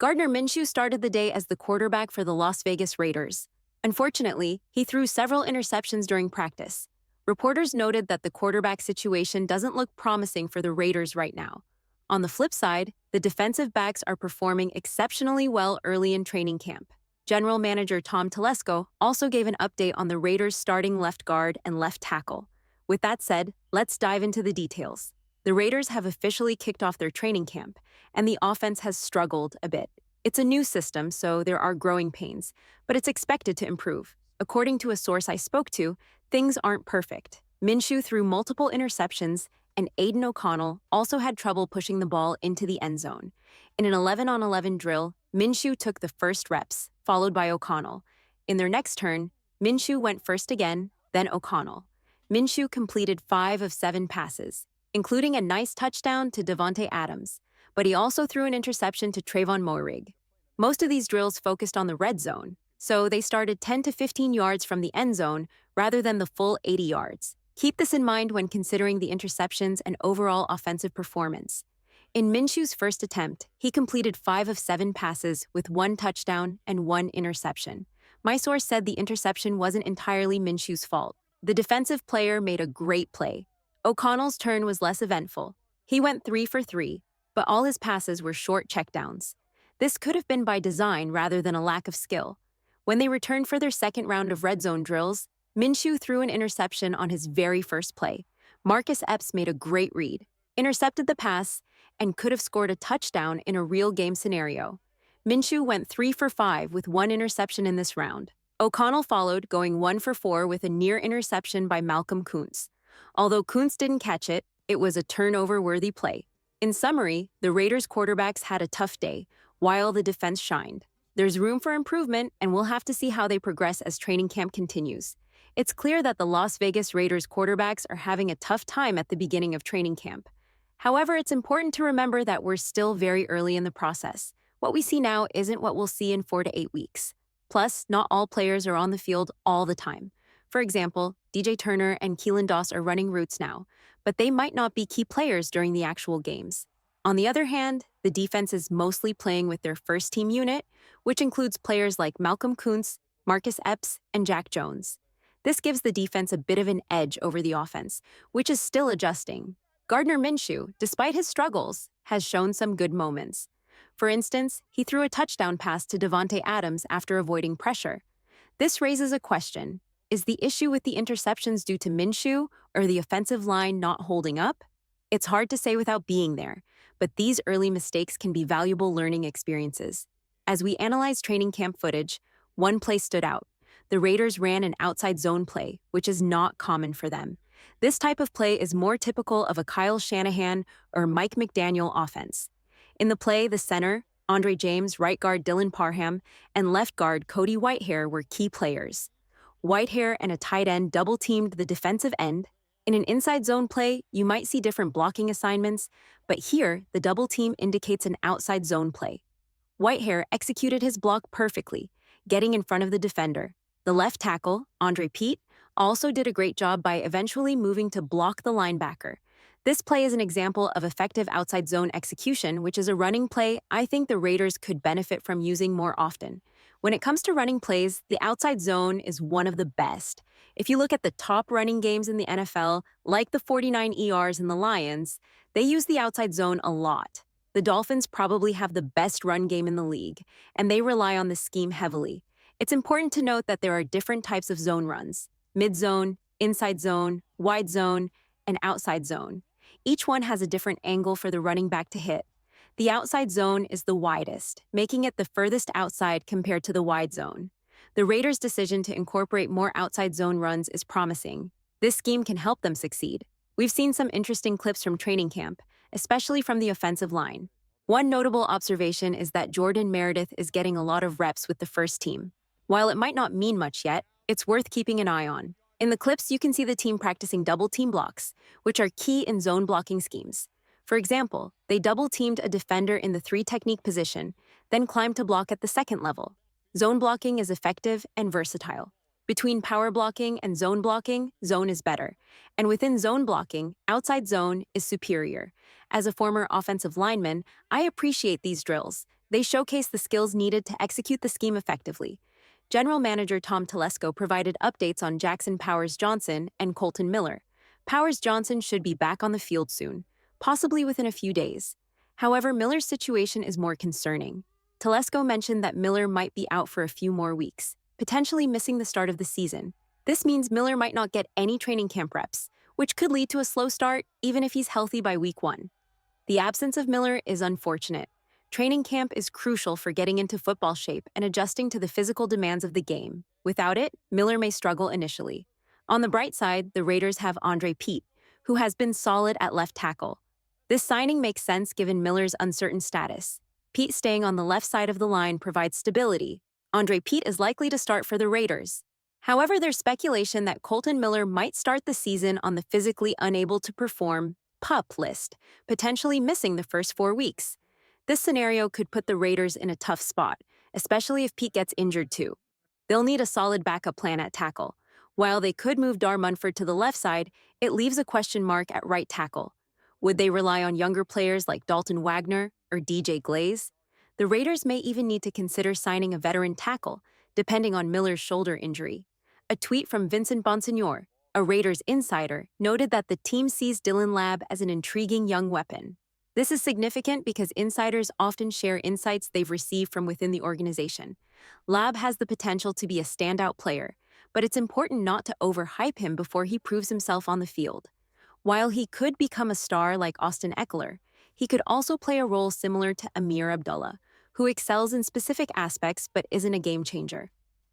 Gardner Minshew started the day as the quarterback for the Las Vegas Raiders. Unfortunately, he threw several interceptions during practice. Reporters noted that the quarterback situation doesn't look promising for the Raiders right now. On the flip side, the defensive backs are performing exceptionally well early in training camp. General Manager Tom Telesco also gave an update on the Raiders' starting left guard and left tackle. With that said, let's dive into the details. The Raiders have officially kicked off their training camp, and the offense has struggled a bit. It's a new system, so there are growing pains, but it's expected to improve. According to a source I spoke to, things aren't perfect. Minshew threw multiple interceptions, and Aiden O'Connell also had trouble pushing the ball into the end zone. In an 11-on-11 drill, Minshew took the first reps, followed by O'Connell. In their next turn, Minshew went first again, then O'Connell. Minshew completed 5 of 7 passes, including a nice touchdown to Davante Adams, but he also threw an interception to Trayvon Moehrig. Most of these drills focused on the red zone, so they started 10 to 15 yards from the end zone rather than the full 80 yards. Keep this in mind when considering the interceptions and overall offensive performance. In Minshew's first attempt, he completed 5 of 7 passes with 1 touchdown and 1 interception. My source said the interception wasn't entirely Minshew's fault. The defensive player made a great play. O'Connell's turn was less eventful. He went 3 for 3, but all his passes were short checkdowns. This could have been by design rather than a lack of skill. When they returned for their second round of red zone drills, Minshew threw an interception on his very first play. Marcus Epps made a great read, intercepted the pass, and could have scored a touchdown in a real game scenario. Minshew went 3 for 5 with 1 interception in this round. O'Connell followed, going 1 for 4 with a near interception by Malcolm Kuntz. Although Kuntz didn't catch it, it was a turnover-worthy play. In summary, the Raiders' quarterbacks had a tough day, while the defense shined. There's room for improvement, and we'll have to see how they progress as training camp continues. It's clear that the Las Vegas Raiders quarterbacks are having a tough time at the beginning of training camp. However, it's important to remember that we're still very early in the process. What we see now isn't what we'll see in 4 to 8 weeks. Plus, not all players are on the field all the time. For example, DJ Turner and Keelan Doss are running routes now, but they might not be key players during the actual games. On the other hand, the defense is mostly playing with their first-team unit, which includes players like Malcolm Kuntz, Marcus Epps, and Jack Jones. This gives the defense a bit of an edge over the offense, which is still adjusting. Gardner Minshew, despite his struggles, has shown some good moments. For instance, he threw a touchdown pass to Davante Adams after avoiding pressure. This raises a question. Is the issue with the interceptions due to Minshew or the offensive line not holding up? It's hard to say without being there, but these early mistakes can be valuable learning experiences. As we analyze training camp footage, one play stood out. The Raiders ran an outside zone play, which is not common for them. This type of play is more typical of a Kyle Shanahan or Mike McDaniel offense. In the play, the center, Andre James, right guard Dylan Parham, and left guard Cody Whitehair were key players. Whitehair and a tight end double-teamed the defensive end. In an inside zone play, you might see different blocking assignments, but here, the double team indicates an outside zone play. Whitehair executed his block perfectly, getting in front of the defender. The left tackle, Andre Pete, also did a great job by eventually moving to block the linebacker. This play is an example of effective outside zone execution, which is a running play I think the Raiders could benefit from using more often. When it comes to running plays, the outside zone is one of the best. If you look at the top running games in the NFL, like the 49 ERs and the Lions, they use the outside zone a lot. The Dolphins probably have the best run game in the league, and they rely on this scheme heavily. It's important to note that there are different types of zone runs: mid-zone, inside zone, wide zone, and outside zone. Each one has a different angle for the running back to hit. The outside zone is the widest, making it the furthest outside compared to the wide zone. The Raiders' decision to incorporate more outside zone runs is promising. This scheme can help them succeed. We've seen some interesting clips from training camp, especially from the offensive line. One notable observation is that Jordan Meredith is getting a lot of reps with the first team. While it might not mean much yet, it's worth keeping an eye on. In the clips, you can see the team practicing double team blocks, which are key in zone blocking schemes. For example, they double-teamed a defender in the 3 technique position, then climbed to block at the second level. Zone blocking is effective and versatile. Between power blocking and zone blocking, zone is better. And within zone blocking, outside zone is superior. As a former offensive lineman, I appreciate these drills. They showcase the skills needed to execute the scheme effectively. General Manager Tom Telesco provided updates on Jackson Powers-Johnson and Colton Miller. Powers-Johnson should be back on the field soon, possibly within a few days. However, Miller's situation is more concerning. Telesco mentioned that Miller might be out for a few more weeks, potentially missing the start of the season. This means Miller might not get any training camp reps, which could lead to a slow start even if he's healthy by week 1. The absence of Miller is unfortunate. Training camp is crucial for getting into football shape and adjusting to the physical demands of the game. Without it, Miller may struggle initially. On the bright side, the Raiders have Andre Pete, who has been solid at left tackle. This signing makes sense given Miller's uncertain status. Pete staying on the left side of the line provides stability. Andre Pete is likely to start for the Raiders. However, there's speculation that Colton Miller might start the season on the physically unable to perform PUP list, potentially missing the first 4 weeks. This scenario could put the Raiders in a tough spot, especially if Pete gets injured too. They'll need a solid backup plan at tackle. While they could move Dar Munford to the left side, it leaves a question mark at right tackle. Would they rely on younger players like Dalton Wagner or DJ Glaze? The Raiders may even need to consider signing a veteran tackle, depending on Miller's shoulder injury. A tweet from Vincent Bonsignor, a Raiders insider, noted that the team sees Dylan Labb as an intriguing young weapon. This is significant because insiders often share insights they've received from within the organization. Labb has the potential to be a standout player, but it's important not to overhype him before he proves himself on the field. While he could become a star like Austin Eckler, he could also play a role similar to Amir Abdullah, who excels in specific aspects but isn't a game changer.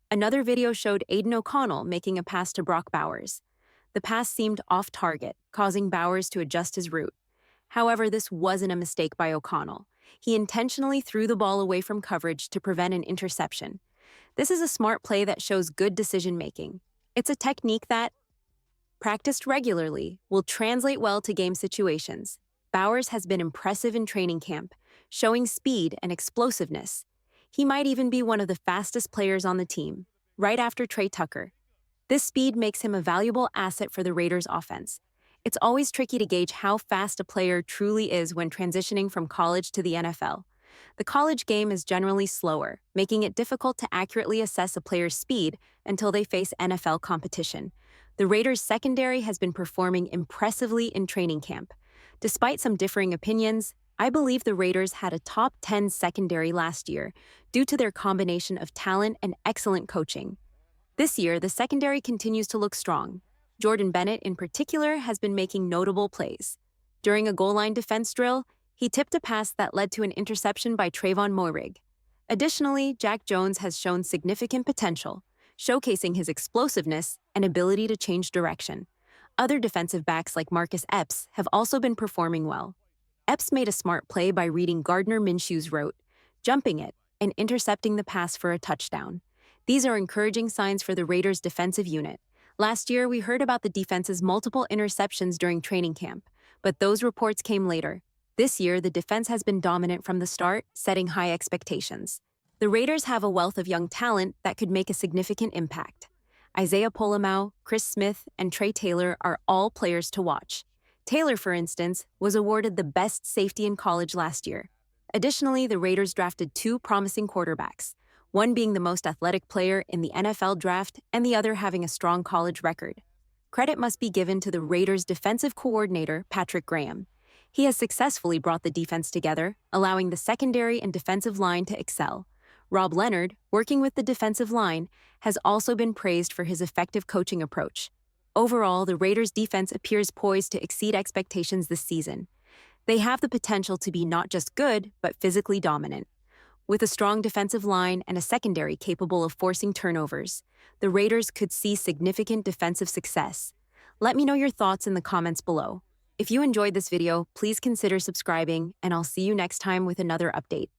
Another video showed Aiden O'Connell making a pass to Brock Bowers. The pass seemed off target, causing Bowers to adjust his route. However, this wasn't a mistake by O'Connell. He intentionally threw the ball away from coverage to prevent an interception. This is a smart play that shows good decision-making. It's a technique that, practiced regularly, will translate well to game situations. Bowers has been impressive in training camp, showing speed and explosiveness. He might even be one of the fastest players on the team, right after Trey Tucker. This speed makes him a valuable asset for the Raiders' offense. It's always tricky to gauge how fast a player truly is when transitioning from college to the NFL. The college game is generally slower, making it difficult to accurately assess a player's speed until they face NFL competition. The Raiders' secondary has been performing impressively in training camp. Despite some differing opinions, I believe the Raiders had a top 10 secondary last year due to their combination of talent and excellent coaching. This year, the secondary continues to look strong. Jordan Bennett, in particular, has been making notable plays. During a goal line defense drill, he tipped a pass that led to an interception by Trayvon Moehrig. Additionally, Jack Jones has shown significant potential, showcasing his explosiveness and ability to change direction. Other defensive backs like Marcus Epps have also been performing well. Epps made a smart play by reading Gardner Minshew's route, jumping it, and intercepting the pass for a touchdown. These are encouraging signs for the Raiders' defensive unit. Last year, we heard about the defense's multiple interceptions during training camp, but those reports came later. This year, the defense has been dominant from the start, setting high expectations. The Raiders have a wealth of young talent that could make a significant impact. Isaiah Polamau, Chris Smith, and Trey Taylor are all players to watch. Taylor, for instance, was awarded the best safety in college last year. Additionally, the Raiders drafted 2 promising quarterbacks, one being the most athletic player in the NFL draft and the other having a strong college record. Credit must be given to the Raiders' defensive coordinator, Patrick Graham. He has successfully brought the defense together, allowing the secondary and defensive line to excel. Rob Leonard, working with the defensive line, has also been praised for his effective coaching approach. Overall, the Raiders' defense appears poised to exceed expectations this season. They have the potential to be not just good, but physically dominant. With a strong defensive line and a secondary capable of forcing turnovers, the Raiders could see significant defensive success. Let me know your thoughts in the comments below. If you enjoyed this video, please consider subscribing, and I'll see you next time with another update.